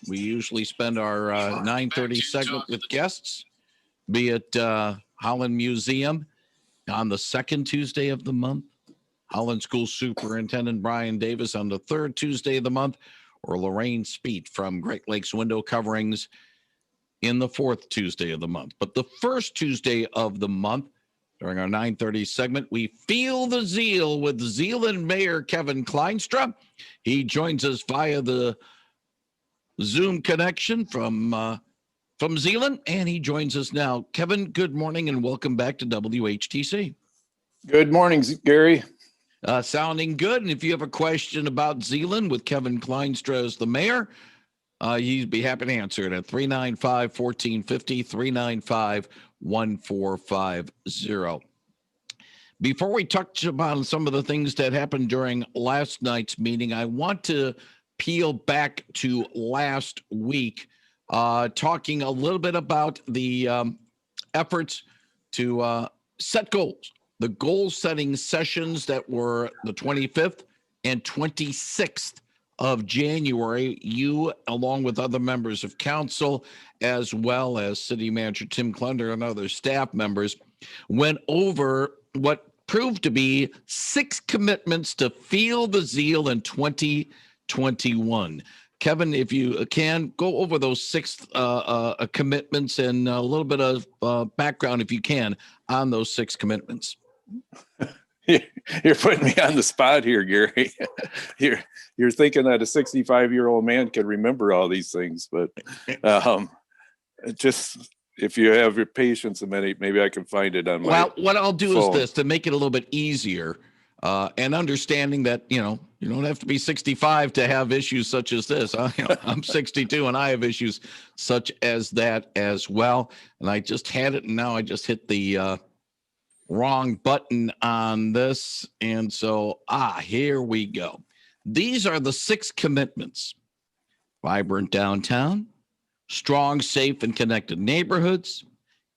We usually spend our 9:30 segment with guests, be it Holland Museum on the second Tuesday of the month, Holland School Superintendent Brian Davis on the third Tuesday of the month, or Lorraine Speet from Great Lakes Window Coverings in the fourth Tuesday of the month. But the first Tuesday of the month, during our 9:30 segment, we feel the zeal with Zeeland Mayor Kevin Klynstra. He joins us via the Zoom connection from Zeeland, and he joins us now. Kevin, good morning and welcome back to WHTC. Good morning, Gary. Sounding good. And if you have a question about Zeeland with Kevin Klynstra as the mayor, he'd be happy to answer it at 395-1450, 395-1450. Before we touch upon some of the things that happened during last night's meeting, I want to peel back to last week, talking a little bit about the efforts to set goals. The goal-setting sessions that were the 25th and 26th of January, you, along with other members of council, as well as City Manager Tim Clunder and other staff members, went over what proved to be 6 commitments to feel the zeal in 2021. Kevin, if you can, go over those 6 commitments and a little bit of background, if you can, on those 6 commitments. You're putting me on the spot here, Gary. You're thinking that a 65-year-old man can remember all these things, but just if you have your patience a minute, maybe I can find it on my Well, what I'll do phone. is this, to make it a little bit easier, and understanding that, you don't have to be 65 to have issues such as this. I'm 62 and I have issues such as that as well. And I just had it, and now I just hit the wrong button on this. And so, here we go. These are the 6 commitments: vibrant downtown, strong, safe, and connected neighborhoods,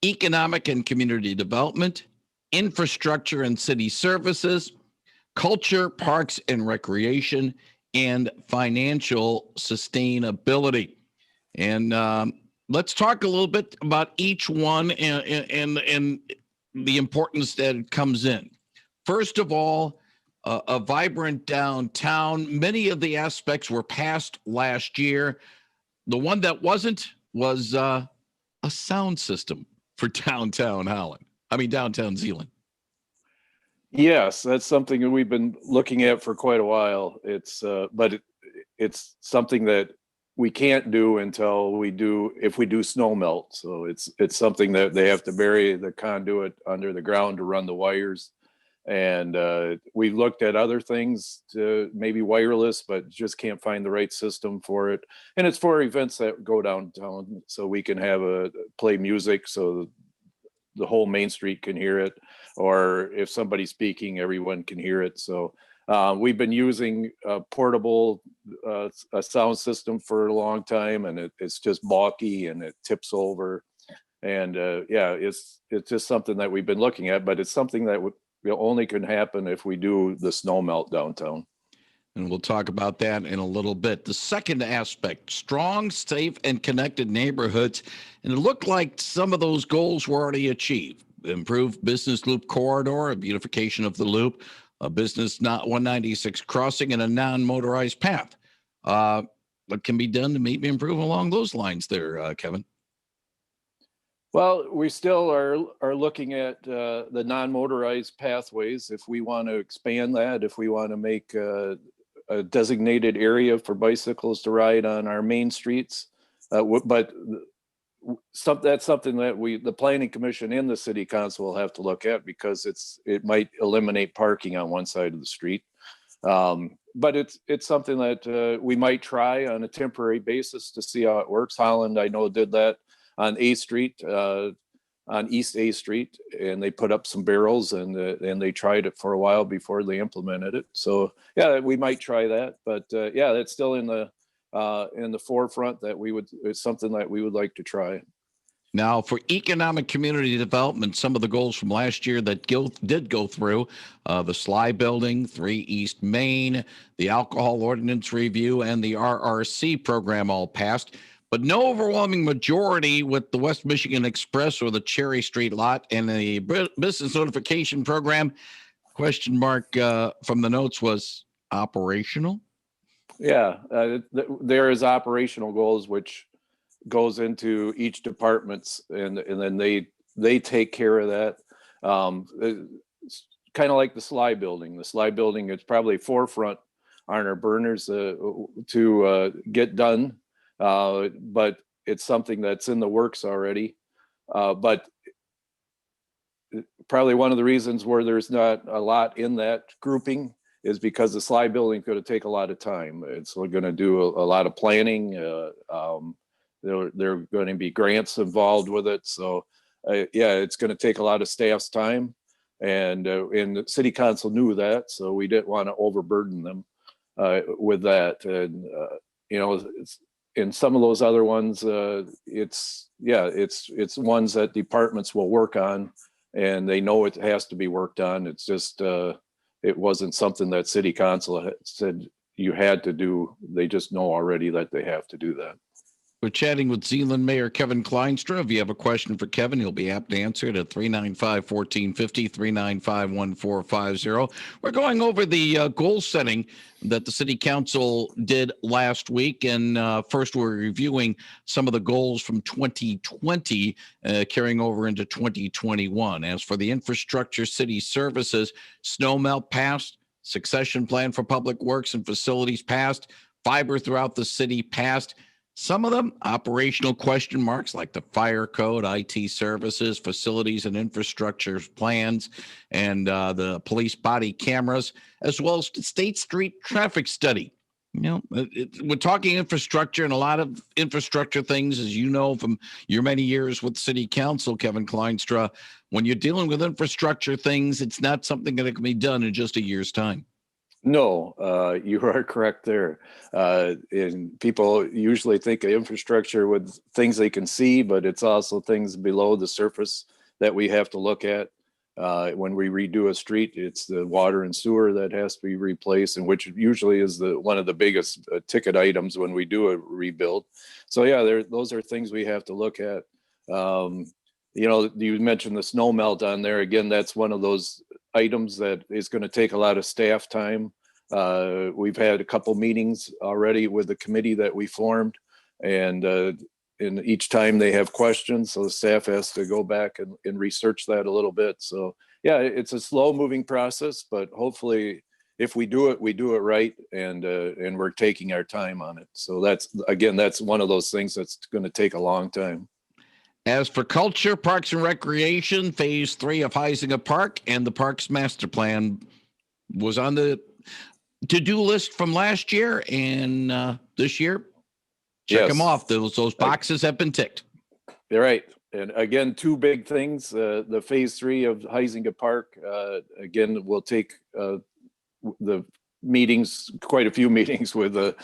economic and community development, infrastructure and city services, culture, parks and recreation, and financial sustainability. And let's talk a little bit about each one and the importance that it comes in. First of all, a vibrant downtown. Many of the aspects were passed last year. The one that wasn't was a sound system for downtown Zeeland. Yes, that's something that we've been looking at for quite a while. It's something that we can't do until if we do snow melt. So it's something that they have to bury the conduit under the ground to run the wires. And we looked at other things, to maybe wireless, but just can't find the right system for it. And it's for events that go downtown, so we can play music so the whole Main Street can hear it, or if somebody's speaking, everyone can hear it. So we've been using a portable a sound system for a long time, and it's just balky and it tips over. And it's just something that we've been looking at, but it's something that only can happen if we do the snow melt downtown. And we'll talk about that in a little bit. The second aspect, strong, safe, and connected neighborhoods. And it looked like some of those goals were already achieved. Improved business loop corridor, a beautification of the loop, a business 196 crossing, and a non-motorized path. What can be done to maybe improve along those lines there, Kevin? Well, we still are looking at the non-motorized pathways. If we want to expand that, if we want to make a designated area for bicycles to ride on our main streets, but that's something that the Planning Commission and the City Council will have to look at, because it might eliminate parking on one side of the street. But it's something that we might try on a temporary basis to see how it works. Holland, I know, did that on A Street, on East A Street, and they put up some barrels and they tried it for a while before they implemented it. So yeah, we might try that, but that's still in the forefront that it's something that we would like to try. Now, for economic community development, some of the goals from last year that did go through the Sly Building, 3 East Main, the Alcohol Ordinance Review, and the RRC program all passed, but no overwhelming majority with the West Michigan Express or the Cherry Street lot and the Business Notification Program. Question mark from the notes was operational. Yeah, there is operational goals, which goes into each department's, and then they take care of that. It's kind of like the Sly Building. The Sly Building is probably forefront on our burners to get done, but it's something that's in the works already. But probably one of the reasons where there's not a lot in that grouping is because the Sly Building is going to take a lot of time. It's going to do a lot of planning. There are going to be grants involved with it. So yeah, it's going to take a lot of staff's time. And the city council knew that, so we didn't want to overburden them with that. And in some of those other ones, it's ones that departments will work on, and they know it has to be worked on. It's just it wasn't something that city council said you had to do. They just know already that they have to do that. We're chatting with Zeeland Mayor Kevin Klynstra. If you have a question for Kevin, he'll be apt to answer it at 395-1450, 395-1450. We're going over the goal setting that the city council did last week. And first, we're reviewing some of the goals from 2020 carrying over into 2021. As for the infrastructure, city services, snow melt passed, succession plan for public works and facilities passed, fiber throughout the city passed. Some of them operational question marks like the fire code, IT services, facilities and infrastructure plans, and the police body cameras, as well as the State Street traffic study. We're talking infrastructure, and a lot of infrastructure things, as you know from your many years with city council, Kevin Klynstra, when you're dealing with infrastructure things, it's not something that can be done in just a year's time. No, you are correct there. And people usually think of infrastructure with things they can see, but it's also things below the surface that we have to look at. When we redo a street, it's the water and sewer that has to be replaced, and which usually is one of the biggest ticket items when we do a rebuild. So yeah, those are things we have to look at. You mentioned the snow melt on there. Again, that's one of those items that is going to take a lot of staff time. We've had a couple meetings already with the committee that we formed, and each time they have questions, so the staff has to go back and research that a little bit. So yeah, it's a slow moving process, but hopefully if we do it right, and we're taking our time on it. So that's one of those things that's going to take a long time. As for culture, parks and recreation, phase 3 of Huizinga Park and the Parks Master Plan was on the to-do list from last year, and this year, check them off. Those boxes have been ticked. You're right. And again, two big things. The phase 3 of Huizinga Park, again, will take the meetings, quite a few meetings with the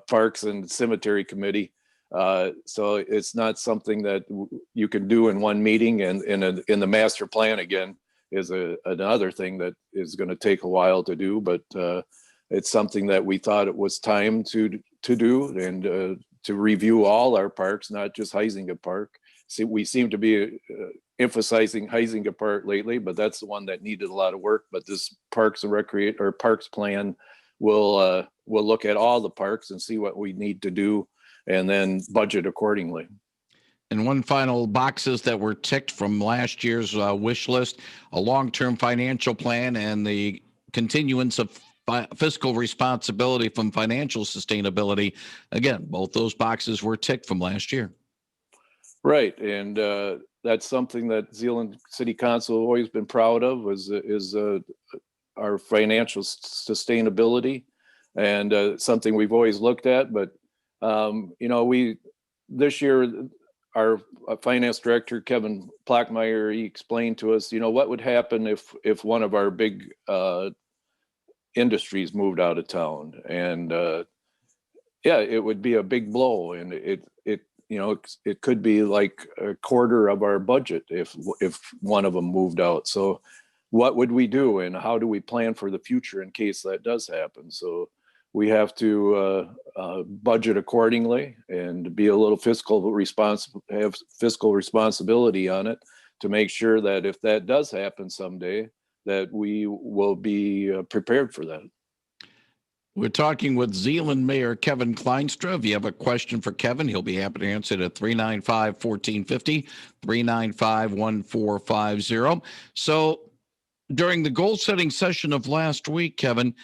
Parks and Cemetery Committee. So it's not something that you can do in one meeting, and in the master plan again is another thing that is going to take a while to do, but it's something that we thought it was time to do, and to review all our parks, not just Huizinga Park. See, we seem to be emphasizing Huizinga Park lately, but that's the one that needed a lot of work. But this Parks and Recreation or Parks Plan will look at all the parks and see what we need to do, and then budget accordingly. And one final boxes that were ticked from last year's wish list, a long-term financial plan and the continuance of fiscal responsibility from financial sustainability. Again, both those boxes were ticked from last year. Right. And that's something that Zeeland City Council has always been proud of, is our financial sustainability, and something we've always looked at. But this year, our finance director, Kevin Plackmeyer, he explained to us, what would happen if one of our big industries moved out of town. And it would be a big blow. And it could be like a quarter of our budget if one of them moved out. So what would we do, and how do we plan for the future in case that does happen? So we have to budget accordingly and be a little have fiscal responsibility on it to make sure that if that does happen someday, that we will be prepared for that. We're talking with Zeeland Mayor Kevin Klynstra. If you have a question for Kevin, he'll be happy to answer it at 395-1450, 395-1450. So during the goal-setting session of last week, Kevin,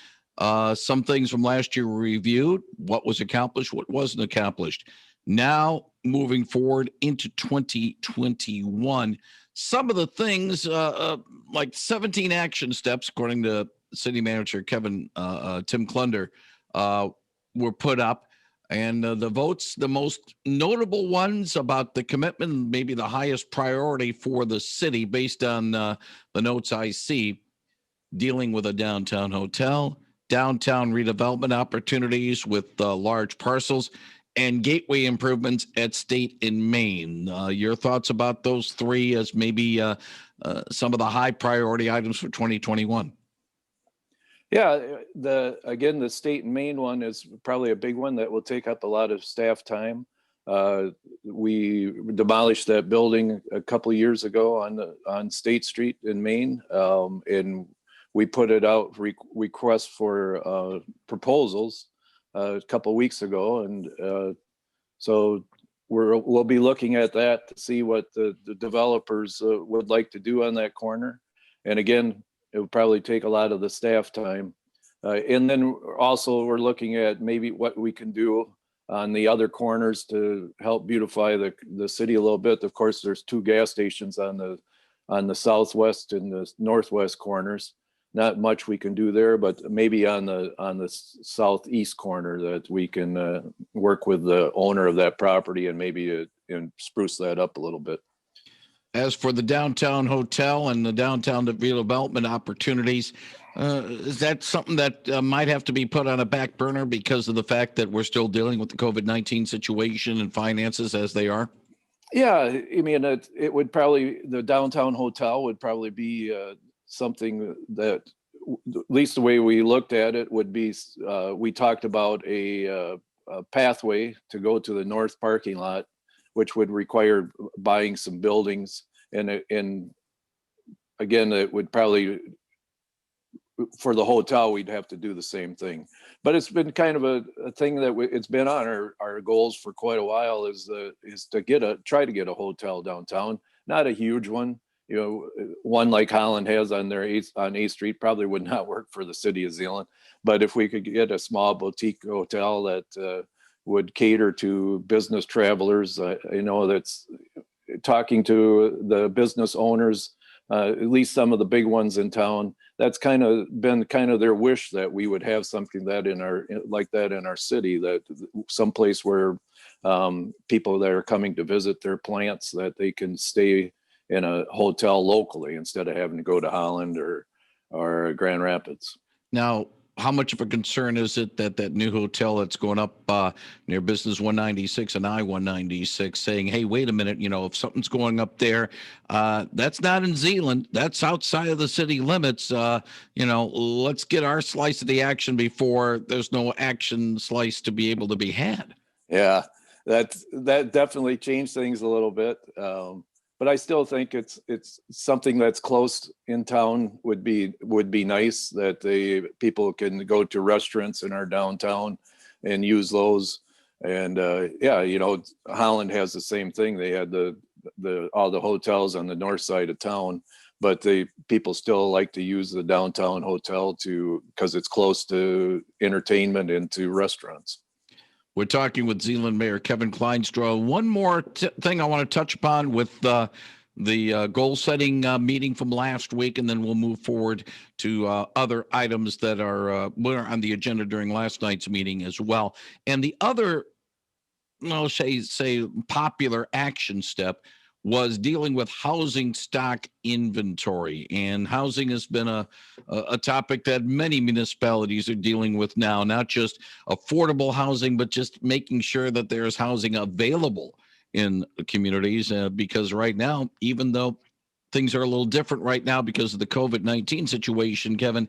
some things from last year were reviewed, what was accomplished, what wasn't accomplished. Now, moving forward into 2021, some of the things, like 17 action steps, according to City Manager Tim Klunder, were put up. And the votes, the most notable ones about the commitment, maybe the highest priority for the city based on the notes I see, dealing with a downtown hotel, downtown redevelopment opportunities with large parcels, and gateway improvements at State and Main. Your thoughts about those three as maybe some of the high priority items for 2021? Yeah, the State and Main one is probably a big one that will take up a lot of staff time. We demolished that building a couple of years ago on State Street in Maine, and we put it out requests for proposals a couple of weeks ago, and so we'll be looking at that to see what the developers would like to do on that corner. And again, it would probably take a lot of the staff time. And then also we're looking at maybe what we can do on the other corners to help beautify the city a little bit. Of course, there's two gas stations on the southwest and the northwest corners. Not much we can do there, but maybe on the southeast corner that we can work with the owner of that property and maybe and spruce that up a little bit. As for the downtown hotel and the downtown redevelopment opportunities, is that something that might have to be put on a back burner because of the fact that we're still dealing with the COVID-19 situation and finances as they are? Yeah, I mean, it would probably, the downtown hotel would probably be something that, at least the way we looked at it, would be, we talked about a pathway to go to the north parking lot, which would require buying some buildings. And again, it would probably, for the hotel, we'd have to do the same thing. But it's been kind of a thing that it's been on our goals for quite a while, is to try to get a hotel downtown. Not a huge one, one like Holland has on 8th Street probably would not work for the city of Zeeland. But if we could get a small boutique hotel that would cater to business travelers, that's talking to the business owners, at least some of the big ones in town. That's been their wish, that we would have something like that in our city, that someplace where people that are coming to visit their plants, that they can stay in a hotel locally instead of having to go to Holland or Grand Rapids. Now, how much of a concern is it that new hotel that's going up near Business 196 and I-196 saying, hey, wait a minute, if something's going up there, that's not in Zeeland, that's outside of the city limits, let's get our slice of the action before there's no action slice to be able to be had. Yeah, that definitely changed things a little bit. But I still think it's something that's close in town would be nice, that people can go to restaurants in our downtown and use those. And Holland has the same thing. They had all the hotels on the north side of town, but people still like to use the downtown hotel because it's close to entertainment and to restaurants. We're talking with Zeeland Mayor Kevin Klynstra. One more thing I want to touch upon with the goal-setting meeting from last week, and then we'll move forward to other items that were on the agenda during last night's meeting as well. And the other, say popular action step was dealing with housing stock inventory. And housing has been a topic that many municipalities are dealing with now, not just affordable housing, but just making sure that there's housing available in communities, because right now, even though things are a little different right now because of the COVID-19 situation, Kevin,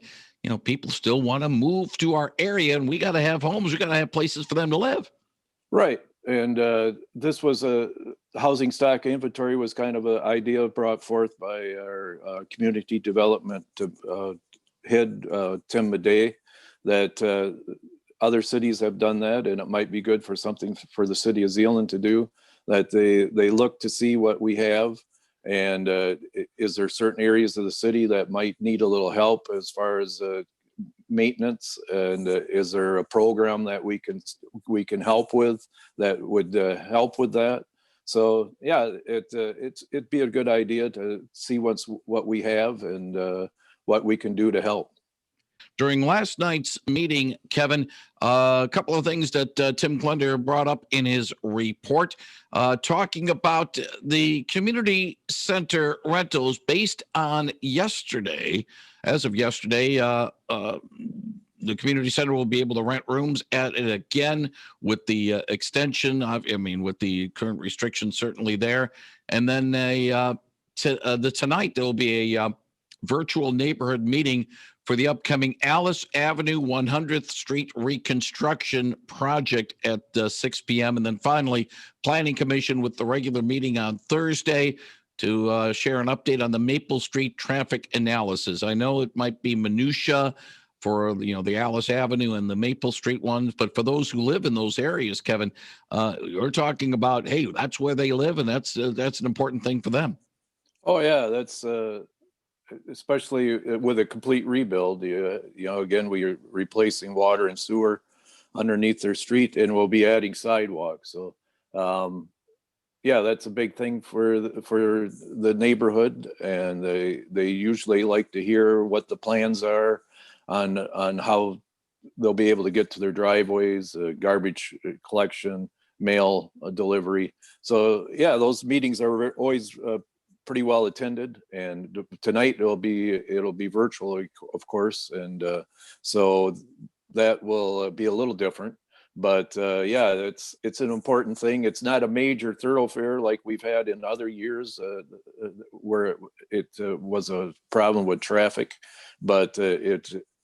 people still want to move to our area, and we got to have homes. We got to have places for them to live. Right. And this was a housing stock inventory was kind of an idea brought forth by our community development head, Tim Madej, that other cities have done that, and it might be good for something for the city of Zeeland to do, that they look to see what we have. And is there certain areas of the city that might need a little help as far as maintenance, and is there a program that we can help with that would help with that? So yeah, it'd be a good idea to see what we have and what we can do to help. During last night's meeting, Kevin, a couple of things that Tim Klynstra brought up in his report, talking about the community center rentals based on yesterday. As of yesterday, the community center will be able to rent rooms at it again with the extension. With the current restrictions certainly there. And then tonight there will be a virtual neighborhood meeting for the upcoming Alice Avenue 100th Street reconstruction project at 6 p.m. And then finally, Planning Commission with the regular meeting on Thursday to share an update on the Maple Street traffic analysis. I know it might be minutia for the Alice Avenue and the Maple Street ones, but for those who live in those areas, Kevin, we're talking about, hey, that's where they live, and that's an important thing for them. Oh yeah, that's especially with a complete rebuild. Again, we're replacing water and sewer underneath their street, and we'll be adding sidewalks. So yeah, that's a big thing for the neighborhood, and they usually like to hear what the plans are on how they'll be able to get to their driveways, garbage collection, mail delivery. So yeah, those meetings are always pretty well attended, and tonight it'll be virtual, of course, and so that will be a little different. But yeah, it's an important thing. It's not a major thoroughfare like we've had in other years where it was a problem with traffic, but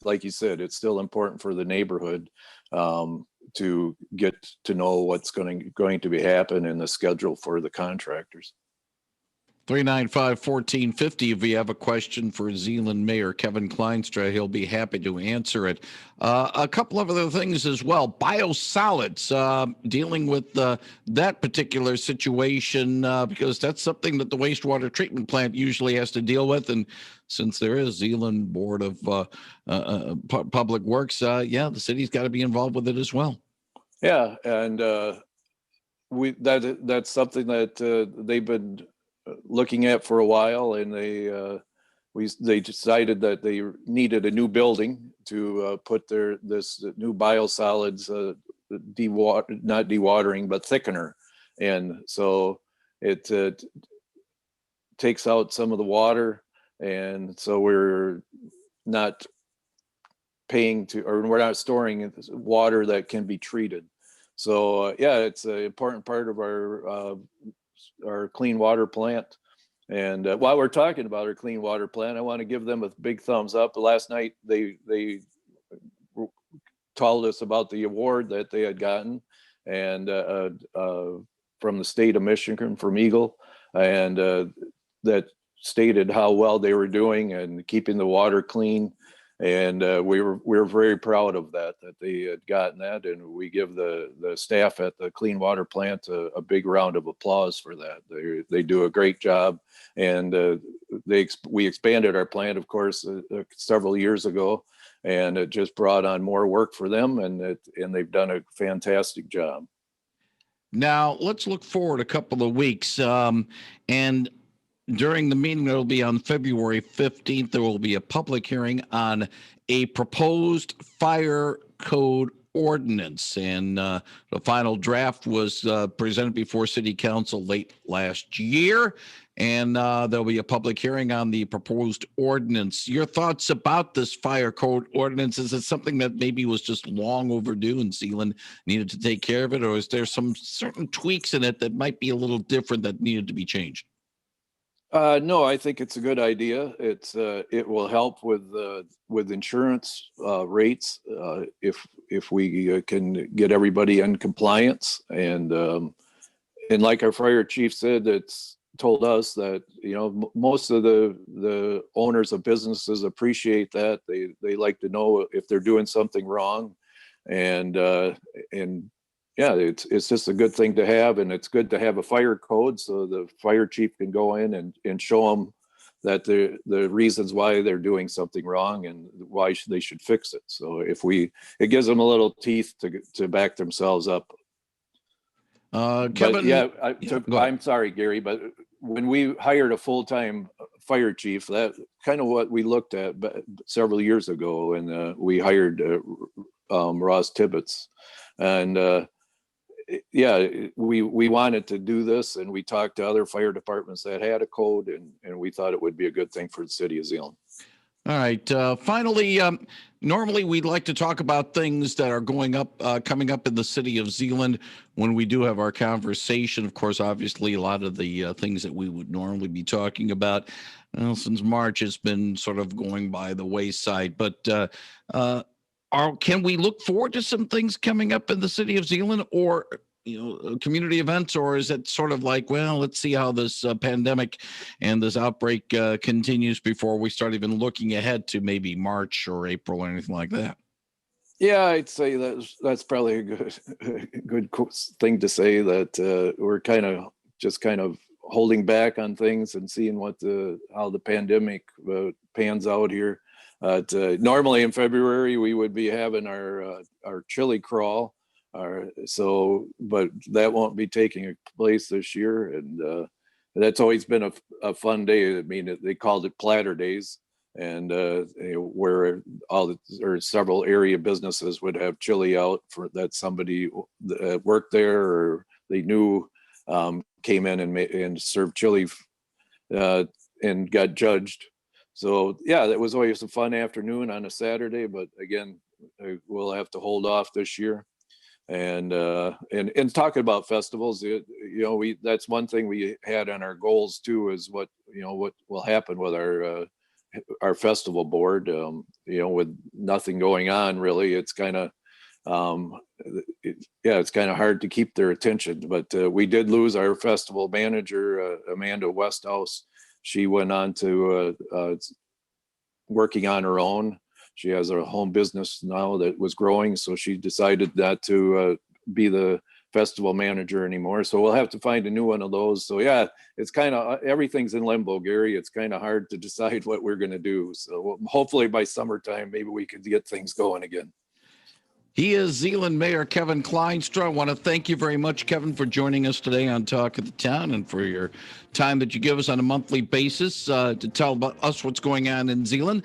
like you said, it's still important for the neighborhood to get to know what's going to be happening and the schedule for the contractors. 395-1450. If you have a question for Zeeland Mayor Kevin Klynstra, he'll be happy to answer it. A couple of other things as well. Biosolids, dealing with that particular situation, because that's something that the wastewater treatment plant usually has to deal with. And since there is Zeeland Board of Public Works, the city's got to be involved with it as well. Yeah, and that's something that they've been looking at for a while, and they decided that they needed a new building to put this new biosolids not dewatering but thickener, and so it takes out some of the water, and so we're not we're not storing water that can be treated. So yeah, it's an important part of our clean water plant. And while we're talking about our clean water plant, I want to give them a big thumbs up. Last night they told us about the award that they had gotten, and from the state of Michigan, from Eagle, and that stated how well they were doing and keeping the water clean. And we were very proud of that they had gotten that, and we give the staff at the clean water plant a big round of applause for that. They do a great job, and we expanded our plant, of course, several years ago, and it just brought on more work for them, and they've done a fantastic job. Now let's look forward a couple of weeks, and during the meeting that will be on February 15th, there will be a public hearing on a proposed fire code ordinance. And the final draft was presented before City Council late last year. And there'll be a public hearing on the proposed ordinance. Your thoughts about this fire code ordinance? Is it something that maybe was just long overdue and Zeeland needed to take care of it? Or is there some certain tweaks in it that might be a little different that needed to be changed? No, I think it's a good idea. It will help with insurance rates if we can get everybody in compliance. And like our fire chief said, it's told us that most of the owners of businesses appreciate that. They like to know if they're doing something wrong, and yeah, it's just a good thing to have, and it's good to have a fire code so the fire chief can go in and show them that the reasons why they're doing something wrong and why they should fix it. So it gives them a little teeth to back themselves up. Kevin, yeah, I'm sorry, Gary, but when we hired a full-time fire chief, that kind of what we looked at several years ago, and we hired Ross Tibbetts, and yeah, we wanted to do this, and we talked to other fire departments that had a code, and we thought it would be a good thing for the city of Zeeland. All right. Finally, normally we'd like to talk about things that are coming up in the city of Zeeland when we do have our conversation. Of course, obviously, a lot of the things that we would normally be talking about, since March has been sort of going by the wayside. But can we look forward to some things coming up in the city of Zeeland, or community events, or is it sort of like, well, let's see how this pandemic and this outbreak continues before we start even looking ahead to maybe March or April or anything like that? Yeah, I'd say that's probably a good thing to say, that we're kind of holding back on things and seeing how the pandemic pans out here. Normally in February we would be having our chili crawl. But that won't be taking place this year, and that's always been a fun day. I mean, they called it Platter Days, and where several area businesses would have chili out for that somebody that worked there or they knew came in and served chili and got judged. So yeah, that was always a fun afternoon on a Saturday, but again, we'll have to hold off this year. And talking about festivals, that's one thing we had on our goals too, is what will happen with our festival board. With nothing going on really, it's kind of it's kind of hard to keep their attention. But we did lose our festival manager, Amanda Westhouse. She went on to working on her own. She has a home business now that was growing, so she decided not to be the festival manager anymore. So we'll have to find a new one of those. So yeah, it's kind of everything's in limbo, Gary. It's kind of hard to decide what we're going to do. So hopefully by summertime, maybe we could get things going again. He is Zeeland Mayor Kevin Klynstra. I want to thank you very much, Kevin, for joining us today on Talk of the Town and for your time that you give us on a monthly basis to tell about us what's going on in Zeeland.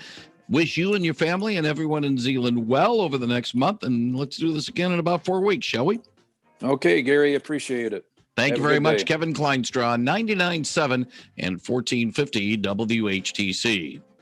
Wish you and your family and everyone in Zeeland well over the next month, and let's do this again in about 4 weeks, shall we? Okay, Gary, appreciate it. Thank you very much, Kevin Klynstra on 99.7 and 1450 WHTC.